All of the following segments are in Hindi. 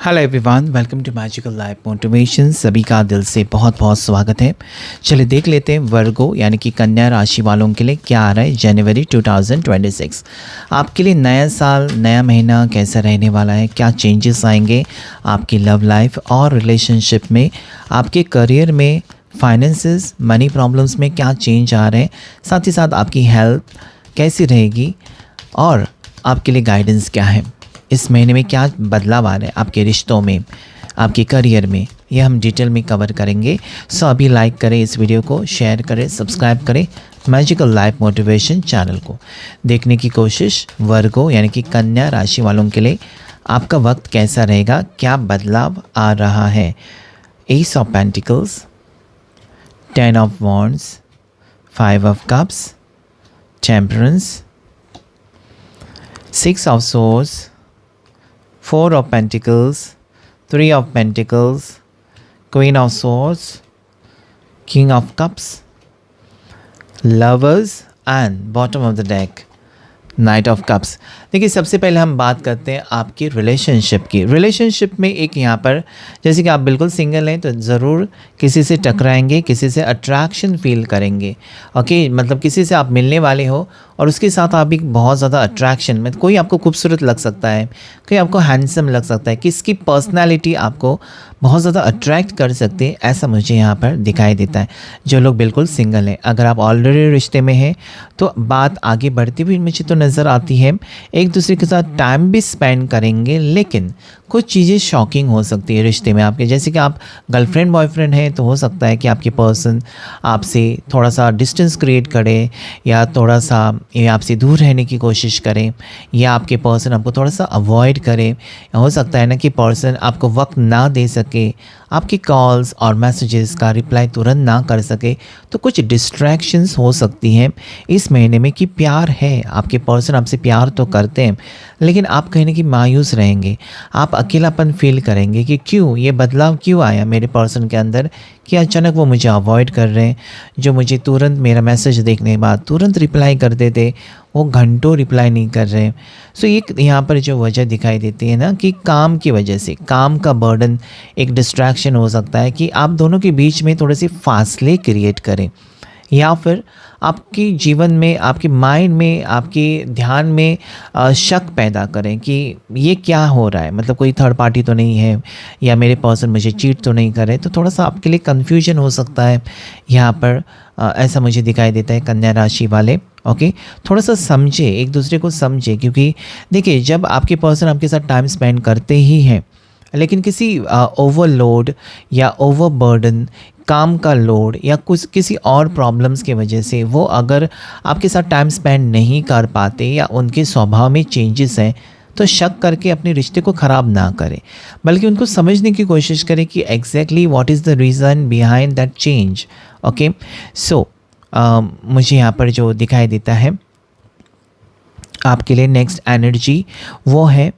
Hello everyone, welcome to magical life motivation. सभी का दिल से बहुत बहुत स्वागत है। चलिए देख लेते हैं वर्गो यानी कि कन्या राशि वालों के लिए क्या आ रहा है जनवरी 2026। आपके लिए नया साल, नया महीना कैसा रहने वाला है, क्या चेंजेस आएंगे आपकी लव लाइफ और रिलेशनशिप में, आपके करियर में, फाइनेंसेस, मनी प्रॉब्लम्स में क्या चेंज आ रहे हैं, साथ ही साथ आपकी हेल्थ कैसी रहेगी और आपके लिए गाइडेंस क्या है, इस महीने में क्या बदलाव आ रहे हैं आपके रिश्तों में, आपके करियर में, यह हम डिटेल में कवर करेंगे। सो अभी लाइक करें इस वीडियो को, शेयर करें, सब्सक्राइब करें मैजिकल लाइफ मोटिवेशन चैनल को। देखने की कोशिश वर्गो यानी कि कन्या राशि वालों के लिए आपका वक्त कैसा रहेगा, क्या बदलाव आ रहा है। S of pentacles, 10 of wands, 5 of cups, temperance, 6 of swords, 4 of Pentacles, 3 of Pentacles, Queen of Swords, King of Cups, Lovers and bottom of the deck, Knight of Cups। देखिए सबसे पहले हम बात करते हैं आपकी रिलेशनशिप की। रिलेशनशिप में एक यहाँ पर जैसे कि आप बिल्कुल सिंगल हैं तो ज़रूर किसी से टकराएंगे, किसी से अट्रैक्शन फील करेंगे। ओके, मतलब किसी से आप मिलने वाले हो और उसके साथ आप एक बहुत ज़्यादा अट्रैक्शन में, कोई आपको खूबसूरत लग सकता है, कोई आपको हैंडसम लग सकता है, किसकी पर्सनालिटी आपको बहुत ज़्यादा अट्रैक्ट कर सकती है, ऐसा मुझे यहाँ पर दिखाई देता है। जो लोग बिल्कुल सिंगल हैं, अगर आप ऑलरेडी रिश्ते में हैं तो बात आगे बढ़ती हुई मुझे तो नज़र आती है। एक दूसरे के साथ टाइम भी स्पेंड करेंगे, लेकिन कुछ चीज़ें शॉकिंग हो सकती है रिश्ते में आपके। जैसे कि आप गर्लफ्रेंड बॉयफ्रेंड हैं तो हो सकता है कि आपके पर्सन आपसे थोड़ा सा डिस्टेंस क्रिएट करे या थोड़ा सा आपसे दूर रहने की कोशिश करें, या आपके पर्सन आपको थोड़ा सा अवॉइड करे। हो सकता है ना कि पर्सन आपको वक्त ना दे सके, आपकी कॉल्स और मैसेजेस का रिप्लाई तुरंत ना कर सके, तो कुछ डिस्ट्रैक्शंस हो सकती हैं इस महीने में। कि प्यार है, आपके पर्सन आपसे प्यार तो करते हैं, लेकिन आप कहीं ना कहीं मायूस रहेंगे, आप अकेलापन फील करेंगे कि क्यों ये बदलाव क्यों आया मेरे पर्सन के अंदर, कि अचानक वो मुझे अवॉइड कर रहे हैं। जो मुझे तुरंत मेरा मैसेज देखने के बाद तुरंत रिप्लाई करते थे, वो घंटों रिप्लाई नहीं कर रहे। सो एक यहाँ पर जो वजह दिखाई देती है ना कि काम की वजह से, काम का बर्डन एक डिस्ट्रैक्शन हो सकता है कि आप दोनों के बीच में थोड़े से फासले क्रिएट करें, या फिर आपके जीवन में, आपके माइंड में, आपके ध्यान में शक पैदा करें कि ये क्या हो रहा है, मतलब कोई थर्ड पार्टी तो नहीं है, या मेरे पर्सन मुझे चीट तो नहीं करे। तो थोड़ा सा आपके लिए कन्फ्यूजन हो सकता है यहाँ पर, ऐसा मुझे दिखाई देता है कन्या राशि वाले। ओके, थोड़ा सा समझे, एक दूसरे को समझे, क्योंकि देखिए जब आपके पर्सन आपके साथ टाइम स्पेंड करते ही हैं, लेकिन किसी ओवरलोड या ओवरबर्डन, काम का लोड या कुछ किसी और प्रॉब्लम्स की वजह से वो अगर आपके साथ टाइम स्पेंड नहीं कर पाते या उनके स्वभाव में चेंजेस हैं, तो शक करके अपने रिश्ते को ख़राब ना करें, बल्कि उनको समझने की कोशिश करें कि exactly what is the reason behind that change. Okay, so मुझे यहाँ पर जो दिखाई देता है आपके लिए नेक्स्ट एनर्जी वो है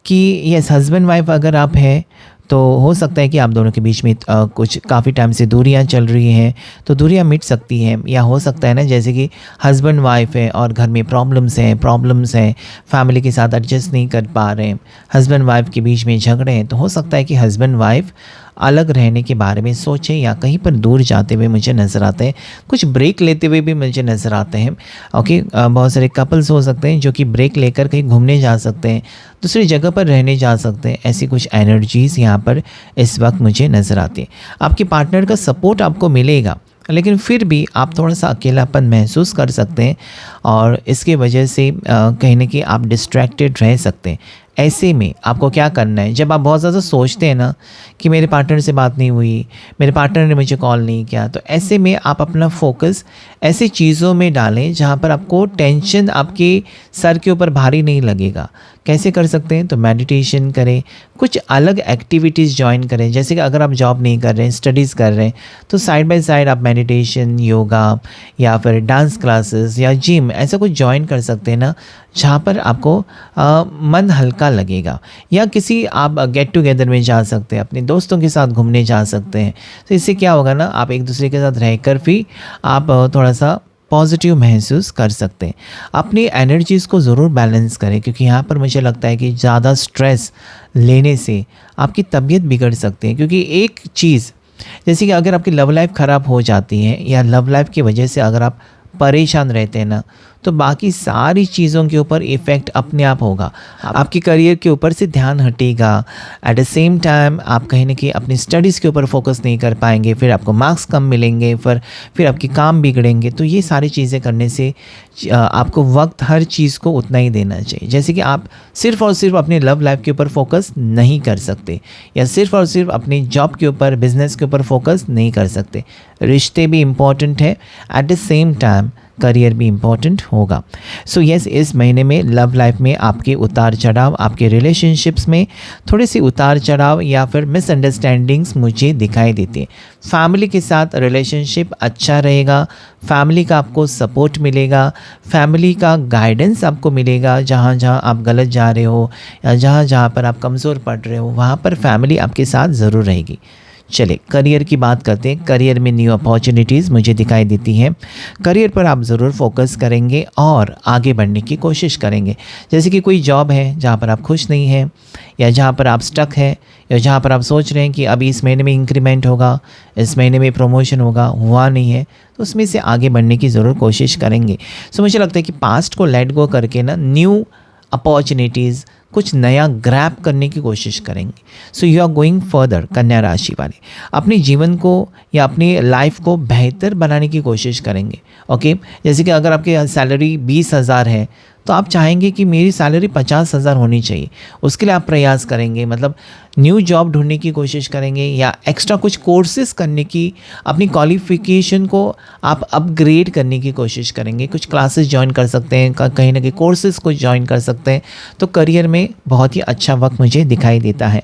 कि यस, हस्बैंड वाइफ अगर आप हैं तो हो सकता है कि आप दोनों के बीच में कुछ काफ़ी टाइम से दूरियां चल रही हैं, तो दूरियां मिट सकती हैं। या हो सकता है ना जैसे कि हस्बैंड वाइफ है और घर में प्रॉब्लम्स हैं, फैमिली के साथ एडजस्ट नहीं कर पा रहे हैं, हस्बैंड वाइफ के बीच में झगड़े हैं, तो हो सकता है कि हस्बैंड वाइफ अलग रहने के बारे में सोचें या कहीं पर दूर जाते हुए मुझे नज़र आते हैं, कुछ ब्रेक लेते हुए भी मुझे नज़र आते हैं। ओके, बहुत सारे कपल्स हो सकते हैं जो कि ब्रेक लेकर कहीं घूमने जा सकते हैं, दूसरी जगह पर रहने जा सकते हैं। ऐसी कुछ एनर्जीज़ यहाँ पर इस वक्त मुझे नज़र आती है। आपके पार्टनर का सपोर्ट आपको मिलेगा, लेकिन फिर भी आप थोड़ा सा अकेलापन महसूस कर सकते हैं और इसके वजह से कहीं ना कहीं आप डिस्ट्रैक्टेड रह सकते हैं। ऐसे में आपको क्या करना है, जब आप बहुत ज़्यादा सोचते हैं ना कि मेरे पार्टनर से बात नहीं हुई, मेरे पार्टनर ने मुझे कॉल नहीं किया, तो ऐसे में आप अपना फोकस ऐसी चीज़ों में डालें जहाँ पर आपको टेंशन आपके सर के ऊपर भारी नहीं लगेगा। कैसे कर सकते हैं, तो मेडिटेशन करें, कुछ अलग एक्टिविटीज़ ज्वाइन करें। जैसे कि अगर आप जॉब नहीं कर रहे हैं, स्टडीज़ कर रहे हैं, तो साइड बाय साइड आप मेडिटेशन, योगा या फिर डांस क्लासेस या जिम, ऐसा कुछ ज्वाइन कर सकते हैं ना, जहाँ पर आपको मन हल्का लगेगा। या किसी आप गेट टुगेदर में जा सकते हैं, अपने दोस्तों के साथ घूमने जा सकते हैं। तो इससे क्या होगा ना, आप एक दूसरे के साथ रहकर भी आप थोड़ा सा पॉजिटिव महसूस कर सकते हैं। अपनी एनर्जीज़ को ज़रूर बैलेंस करें, क्योंकि यहाँ पर मुझे लगता है कि ज़्यादा स्ट्रेस लेने से आपकी तबीयत बिगड़ सकती है। क्योंकि एक चीज़ जैसे कि अगर आपकी लव लाइफ ख़राब हो जाती है या लव लाइफ की वजह से अगर आप परेशान रहते हैं ना, तो बाकी सारी चीज़ों के ऊपर इफ़ेक्ट अपने आप होगा। आपके करियर के ऊपर से ध्यान हटेगा। एट द सेम टाइम आप कहीं ना कहीं अपनी स्टडीज़ के ऊपर फोकस नहीं कर पाएंगे, फिर आपको मार्क्स कम मिलेंगे, फिर आपके काम बिगड़ेंगे। तो ये सारी चीज़ें करने से आपको वक्त हर चीज़ को उतना ही देना चाहिए। जैसे कि आप सिर्फ़ और सिर्फ अपनी लव लाइफ के ऊपर फोकस नहीं कर सकते, या सिर्फ़ और सिर्फ अपनी जॉब के ऊपर, बिजनेस के ऊपर फोकस नहीं कर सकते। रिश्ते भी इम्पॉर्टेंट है, at the same time career भी इम्पॉर्टेंट होगा। सो यस, इस महीने में लव लाइफ में आपके उतार चढ़ाव, आपके रिलेशनशिप्स में थोड़े से उतार चढ़ाव या फिर मिसअंडरस्टैंडिंग्स मुझे दिखाई देती हैं। फैमिली के साथ रिलेशनशिप अच्छा रहेगा, फैमिली का आपको सपोर्ट मिलेगा, फैमिली का गाइडेंस आपको मिलेगा। जहाँ जहाँ आप गलत जा रहे हो या जहाँ जहाँ पर आप कमज़ोर पड़ रहे हो, वहाँ पर फैमिली आपके साथ ज़रूर रहेगी। चलिए करियर की बात करते हैं। करियर में न्यू अपॉर्चुनिटीज़ मुझे दिखाई देती हैं। करियर पर आप ज़रूर फोकस करेंगे और आगे बढ़ने की कोशिश करेंगे। जैसे कि कोई जॉब है जहाँ पर आप खुश नहीं हैं, या जहाँ पर आप स्टक हैं, या जहाँ पर आप सोच रहे हैं कि अभी इस महीने में इंक्रीमेंट होगा, इस महीने में प्रमोशन होगा, हुआ नहीं है, तो उसमें से आगे बढ़ने की ज़रूर कोशिश करेंगे। सो मुझे लगता है कि पास्ट को लेट गो करके ना न्यू अपॉर्चुनिटीज़, कुछ नया ग्रैब करने की कोशिश करेंगे। So you are going further. कन्या राशि वाले अपने जीवन को या अपनी लाइफ को बेहतर बनाने की कोशिश करेंगे। ओके, जैसे कि अगर आपकी सैलरी 20,000 है, तो आप चाहेंगे कि मेरी सैलरी 50,000 होनी चाहिए। उसके लिए आप प्रयास करेंगे, मतलब न्यू जॉब ढूंढने की कोशिश करेंगे या एक्स्ट्रा कुछ कोर्सेज करने की, अपनी क्वालिफिकेशन को आप अपग्रेड करने की कोशिश करेंगे। कुछ क्लासेस ज्वाइन कर सकते हैं, कहीं ना कहीं कोर्सेज को ज्वाइन कर सकते हैं। तो करियर में बहुत ही अच्छा वक्त मुझे दिखाई देता है।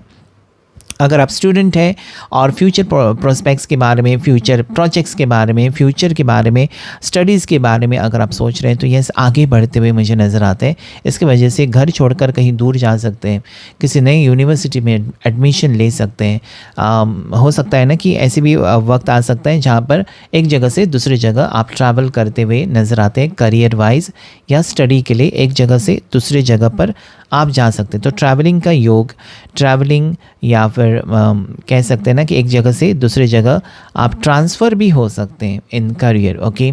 अगर आप स्टूडेंट हैं और फ्यूचर प्रोस्पेक्ट्स के बारे में, फ्यूचर प्रोजेक्ट्स के बारे में, फ्यूचर के बारे में, स्टडीज़ के बारे में अगर आप सोच रहे हैं, तो यस, आगे बढ़ते हुए मुझे नज़र आते हैं। इसकी वजह से घर छोड़कर कहीं दूर जा सकते हैं, किसी नई यूनिवर्सिटी में एडमिशन ले सकते हैं। हो सकता है ना कि ऐसे भी वक्त आ सकता है जहाँ पर एक जगह से दूसरी जगह आप ट्रैवल करते हुए नज़र आते हैं। करियर वाइज या स्टडी के लिए एक जगह से दूसरी जगह पर आप जा सकते हैं। तो ट्रैवलिंग का योग, ट्रैवलिंग या फिर कह सकते हैं ना कि एक जगह से दूसरी जगह आप ट्रांसफ़र भी हो सकते हैं इन करियर। ओके,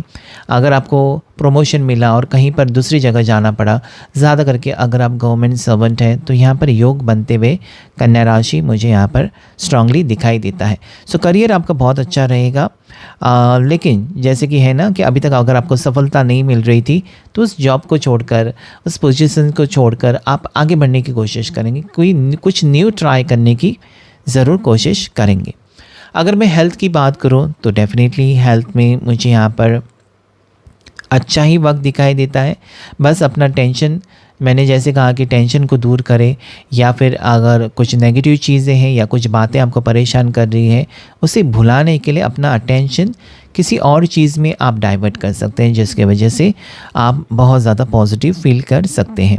अगर आपको प्रमोशन मिला और कहीं पर दूसरी जगह जाना पड़ा, ज़्यादा करके अगर आप गवर्नमेंट सर्वेंट हैं, तो यहाँ पर योग बनते हुए कन्या राशि मुझे यहाँ पर स्ट्रांगली दिखाई देता है। सो करियर आपका बहुत अच्छा रहेगा। लेकिन जैसे कि है ना कि अभी तक अगर आपको सफलता नहीं मिल रही थी, तो उस जॉब को छोड़कर, उस पोजीशन को छोड़कर आप आगे बढ़ने की कोशिश करेंगे, कुछ न्यू ट्राई करने की ज़रूर कोशिश करेंगे। अगर मैं हेल्थ की बात करूं, तो डेफिनेटली हेल्थ में मुझे यहाँ पर अच्छा ही वक्त दिखाई देता है। बस अपना टेंशन, मैंने जैसे कहा कि टेंशन को दूर करें, या फिर अगर कुछ नेगेटिव चीज़ें हैं या कुछ बातें आपको परेशान कर रही हैं, उसे भुलाने के लिए अपना अटेंशन किसी और चीज़ में आप डाइवर्ट कर सकते हैं, जिसके वजह से आप बहुत ज़्यादा पॉजिटिव फील कर सकते हैं।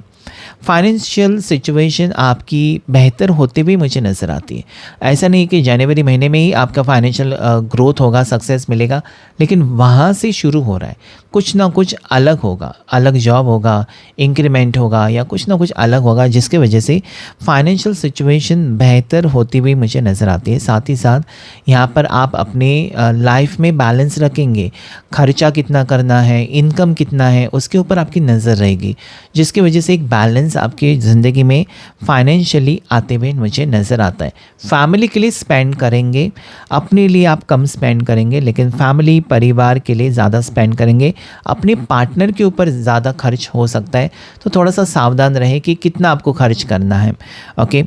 फाइनेंशियल सिचुएशन आपकी बेहतर होते हुए मुझे नज़र आती है। ऐसा नहीं कि जनवरी महीने में ही आपका फाइनेंशियल ग्रोथ होगा, सक्सेस मिलेगा, लेकिन वहाँ से शुरू हो रहा है। कुछ ना कुछ अलग होगा, अलग जॉब होगा, इंक्रीमेंट होगा, या कुछ ना कुछ अलग होगा, जिसके वजह से फाइनेंशियल सिचुएशन बेहतर होती हुई मुझे नज़र आती है। साथ ही साथ यहाँ पर आप अपने लाइफ में बैलेंस रखेंगे। खर्चा कितना करना है, इनकम कितना है, उसके ऊपर आपकी नज़र रहेगी, जिसकी वजह से एक बैलेंस आपकी ज़िंदगी में फाइनेंशियली आते हुए मुझे नज़र आता है। फैमिली के लिए स्पेंड करेंगे, अपने लिए आप कम स्पेंड करेंगे, लेकिन फैमिली, परिवार के लिए ज़्यादा स्पेंड करेंगे। अपने पार्टनर के ऊपर ज़्यादा खर्च हो सकता है, तो थोड़ा सा सावधान रहे कि कितना आपको खर्च करना है। ओके,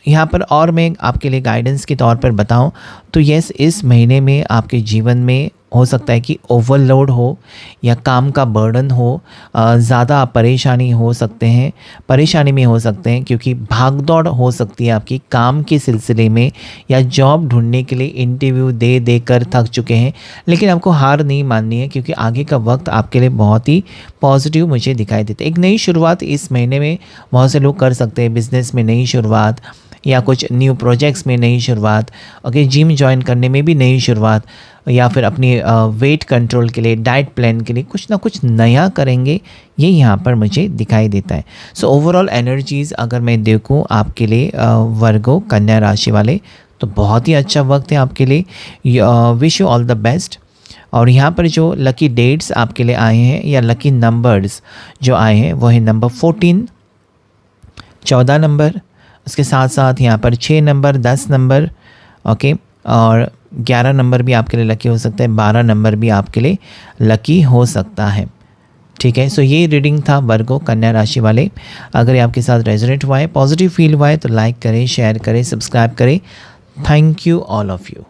यहाँ पर और मैं आपके लिए गाइडेंस के तौर पर बताऊँ तो यस, इस महीने में आपके जीवन में हो सकता है कि ओवरलोड हो या काम का बर्डन हो, ज़्यादा परेशानी हो सकते हैं, परेशानी में हो सकते हैं, क्योंकि भागदौड़ हो सकती है आपकी काम के सिलसिले में, या जॉब ढूंढने के लिए इंटरव्यू दे दे कर थक चुके हैं। लेकिन आपको हार नहीं माननी है, क्योंकि आगे का वक्त आपके लिए बहुत ही पॉजिटिव मुझे दिखाई देता है। एक नई शुरुआत इस महीने में बहुत से लोग कर सकते हैं। बिज़नेस में नई शुरुआत, या कुछ न्यू प्रोजेक्ट्स में नई शुरुआत, ओके, जिम ज्वाइन करने में भी नई शुरुआत, या फिर अपनी वेट कंट्रोल के लिए, डाइट प्लान के लिए कुछ ना कुछ नया करेंगे, ये यहाँ पर मुझे दिखाई देता है। सो ओवरऑल एनर्जीज़ अगर मैं देखूँ आपके लिए वर्गो कन्या राशि वाले, तो बहुत ही अच्छा वक्त है आपके लिए। Wish you all the best. और यहाँ पर जो लकी डेट्स आपके लिए आए हैं या लकी नंबर्स जो आए हैं वो है नंबर 14, 14 नंबर, उसके साथ साथ यहाँ पर 6 नंबर, 10 नंबर, ओके, और 11 नंबर भी आपके लिए लकी हो सकता है, 12 नंबर भी आपके लिए लकी हो सकता है। ठीक है, सो ये रीडिंग था वर्गो कन्या राशि वाले। अगर ये आपके साथ रेजोनेट हुआ है, पॉजिटिव फील हुआ है, तो लाइक करें, शेयर करें, सब्सक्राइब करें। Thank you all of you.